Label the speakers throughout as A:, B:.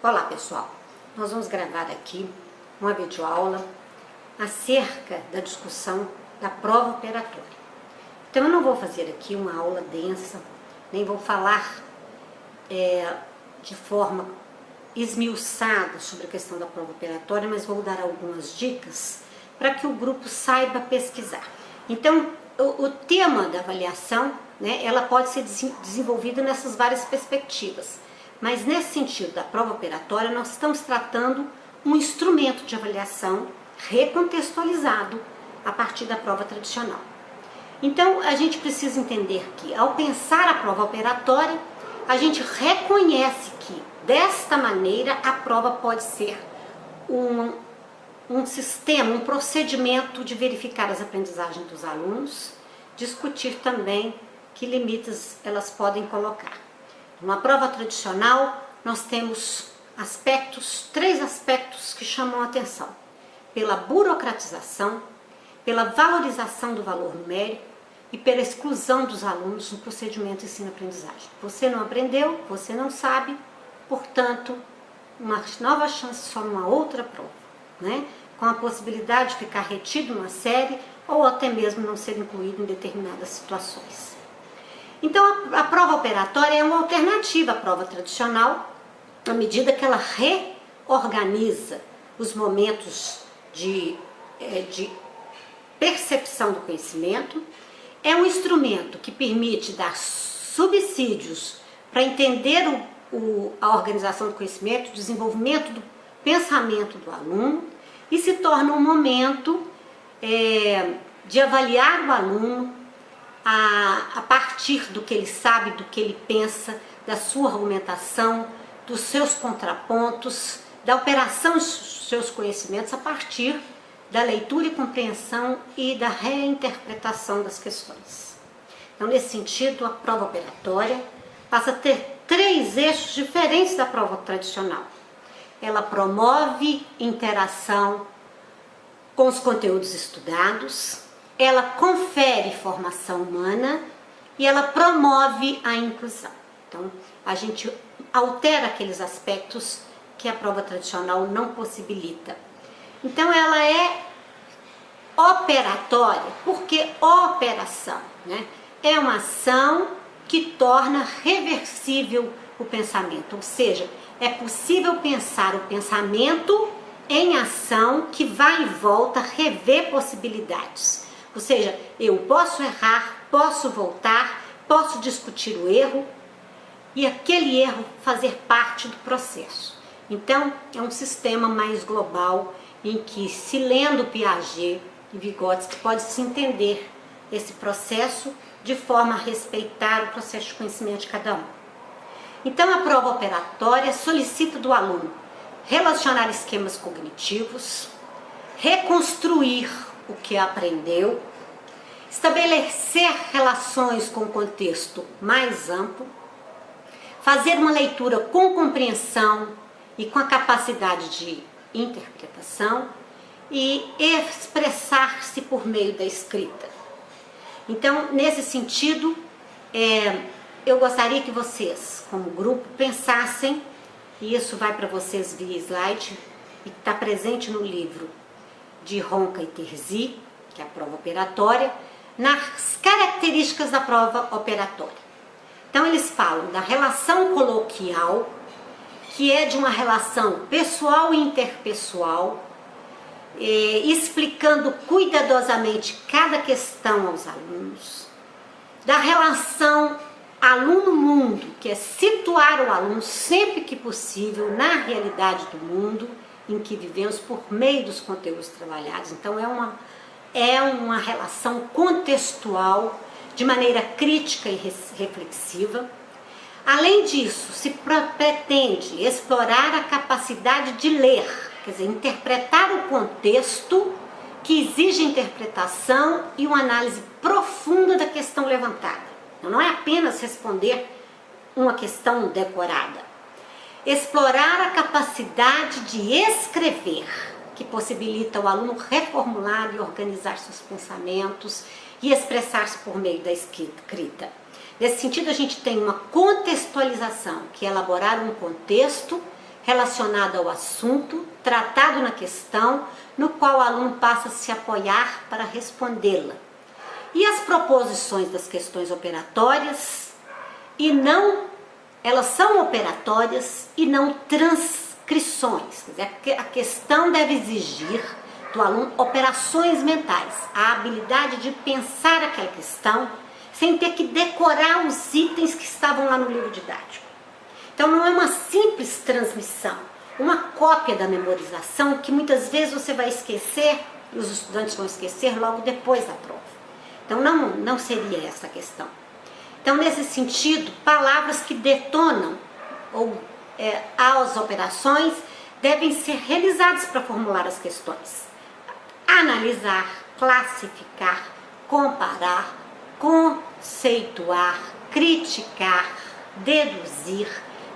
A: Olá pessoal, nós vamos gravar aqui uma videoaula acerca da discussão da prova operatória. Então eu não vou fazer aqui uma aula densa, nem vou falar de forma esmiuçada sobre a questão da prova operatória, mas vou dar algumas dicas para que o grupo saiba pesquisar. Então o tema da avaliação, ela pode ser desenvolvida nessas várias perspectivas. Mas nesse sentido da prova operatória, nós estamos tratando um instrumento de avaliação recontextualizado a partir da prova tradicional. Então, a gente precisa entender que, ao pensar a prova operatória, a gente reconhece que, desta maneira, a prova pode ser um sistema, um procedimento de verificar as aprendizagens dos alunos, discutir também que limites elas podem colocar. Numa prova tradicional, nós temos três aspectos que chamam a atenção. Pela burocratização, pela valorização do valor numérico e pela exclusão dos alunos no procedimento ensino-aprendizagem. Você não aprendeu, você não sabe, portanto, uma nova chance só numa outra prova, com a possibilidade de ficar retido numa série ou até mesmo não ser incluído em determinadas situações. Então, a prova operatória é uma alternativa à prova tradicional, à medida que ela reorganiza os momentos de percepção do conhecimento. É um instrumento que permite dar subsídios para entender a organização do conhecimento, o desenvolvimento do pensamento do aluno, e se torna um momento de avaliar o aluno a partir do que ele sabe, do que ele pensa, da sua argumentação, dos seus contrapontos, da operação dos seus conhecimentos a partir da leitura e compreensão e da reinterpretação das questões. Então, nesse sentido, a prova operatória passa a ter três eixos diferentes da prova tradicional. Ela promove interação com os conteúdos estudados, ela confere formação humana e ela promove a inclusão. Então, a gente altera aqueles aspectos que a prova tradicional não possibilita. Então, ela é operatória, porque operação, é uma ação que torna reversível o pensamento, ou seja, é possível pensar o pensamento em ação que vai e volta, rever possibilidades. Ou seja, eu posso errar, posso voltar, posso discutir o erro e aquele erro fazer parte do processo. Então, é um sistema mais global em que, se lendo Piaget e Vygotsky, pode-se entender esse processo de forma a respeitar o processo de conhecimento de cada um. Então, a prova operatória solicita do aluno relacionar esquemas cognitivos, reconstruir o que aprendeu, estabelecer relações com o contexto mais amplo, fazer uma leitura com compreensão e com a capacidade de interpretação e expressar-se por meio da escrita. Então, nesse sentido, eu gostaria que vocês, como grupo, pensassem, e isso vai para vocês via slide, e está presente no livro de Ronca e Terzi, que é a prova operatória, nas características da prova operatória. Então, eles falam da relação coloquial, que é de uma relação pessoal e interpessoal, explicando cuidadosamente cada questão aos alunos, da relação aluno-mundo, que é situar o aluno sempre que possível na realidade do mundo em que vivemos por meio dos conteúdos trabalhados. Então, é uma relação contextual, de maneira crítica e reflexiva. Além disso, se pretende explorar a capacidade de ler, quer dizer, interpretar o contexto que exige interpretação e uma análise profunda da questão levantada. Não é apenas responder uma questão decorada. Explorar a capacidade de escrever, que possibilita o aluno reformular e organizar seus pensamentos e expressar-se por meio da escrita. Nesse sentido, a gente tem uma contextualização, que é elaborar um contexto relacionado ao assunto, tratado na questão, no qual o aluno passa a se apoiar para respondê-la. E as proposições das questões operatórias, elas são operatórias e não transcrições. Quer dizer, a questão deve exigir do aluno operações mentais, a habilidade de pensar aquela questão sem ter que decorar os itens que estavam lá no livro didático. Então não é uma simples transmissão, uma cópia da memorização que muitas vezes você vai esquecer e os estudantes vão esquecer logo depois da prova. Então não seria essa a questão. Então nesse sentido, palavras que detonam as operações devem ser realizadas para formular as questões. Analisar, classificar, comparar, conceituar, criticar, deduzir,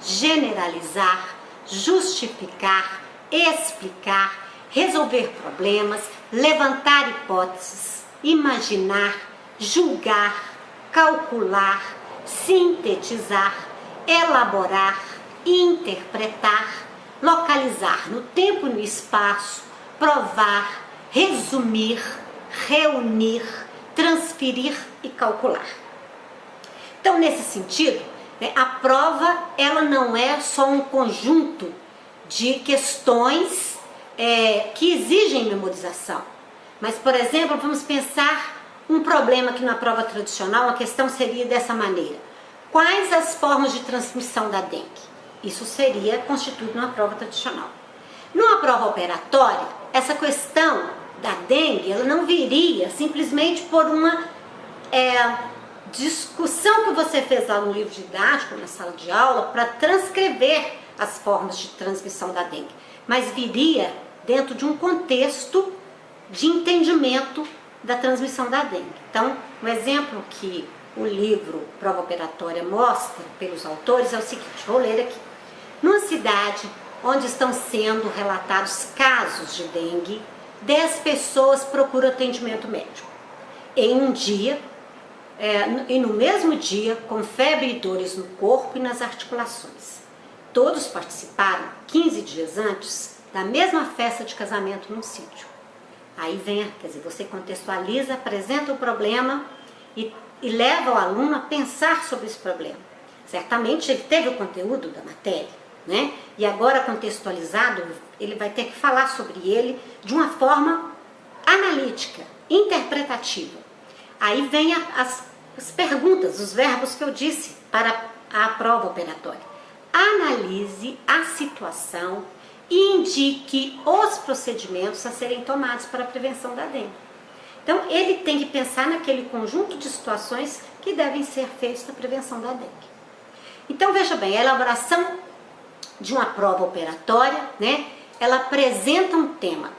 A: generalizar, justificar, explicar, resolver problemas, levantar hipóteses, imaginar, julgar, calcular, sintetizar, elaborar, interpretar, localizar no tempo e no espaço, provar, resumir, reunir, transferir e calcular. Então, nesse sentido, a prova ela não é só um conjunto de questões que exigem memorização. Mas, por exemplo, vamos pensar um problema que na prova tradicional a questão seria dessa maneira. Quais as formas de transmissão da dengue? Isso seria constituído numa prova tradicional. Numa prova operatória, essa questão da dengue ela não viria simplesmente por uma discussão que você fez lá no livro didático, na sala de aula, para transcrever as formas de transmissão da dengue, mas viria dentro de um contexto de entendimento da transmissão da dengue. Então, um exemplo que o livro Prova Operatória mostra pelos autores é o seguinte, vou ler aqui. Numa cidade onde estão sendo relatados casos de dengue, 10 pessoas procuram atendimento médico. Em um dia, e no mesmo dia, com febre e dores no corpo e nas articulações. Todos participaram 15 dias antes da mesma festa de casamento num sítio. Aí vem, quer dizer, você contextualiza, apresenta o problema e leva o aluno a pensar sobre esse problema. Certamente ele teve o conteúdo da matéria, né? E agora contextualizado, ele vai ter que falar sobre ele de uma forma analítica, interpretativa. Aí vem as perguntas, os verbos que eu disse para a prova operatória. Analise a situação e indique os procedimentos a serem tomados para a prevenção da dengue. Então, ele tem que pensar naquele conjunto de situações que devem ser feitas para a prevenção da dengue. Então, veja bem, a elaboração de uma prova operatória, né, ela apresenta um tema.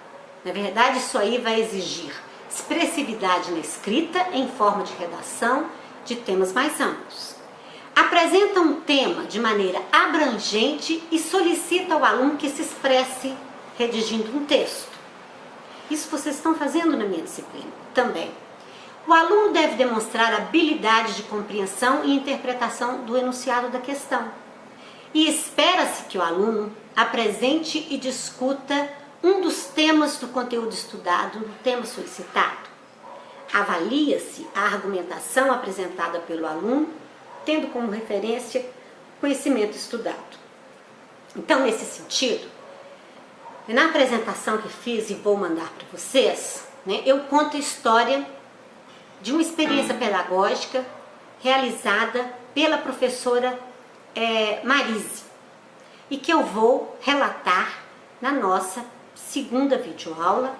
A: Na verdade, isso aí vai exigir expressividade na escrita em forma de redação de temas mais amplos. Apresenta um tema de maneira abrangente e solicita ao aluno que se expresse redigindo um texto. Isso vocês estão fazendo na minha disciplina também. O aluno deve demonstrar habilidade de compreensão e interpretação do enunciado da questão. E espera-se que o aluno apresente e discuta um dos temas do conteúdo estudado no tema solicitado. Avalia-se a argumentação apresentada pelo aluno, tendo como referência o conhecimento estudado. Então, nesse sentido, na apresentação que fiz e vou mandar para vocês, né, eu conto a história de uma experiência pedagógica realizada pela professora Marise e que eu vou relatar na nossa segunda videoaula,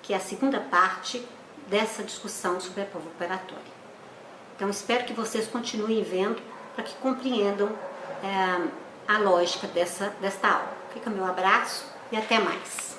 A: que é a segunda parte dessa discussão sobre a prova operatória. Então, espero que vocês continuem vendo para que compreendam a lógica desta aula. Fica meu abraço e até mais.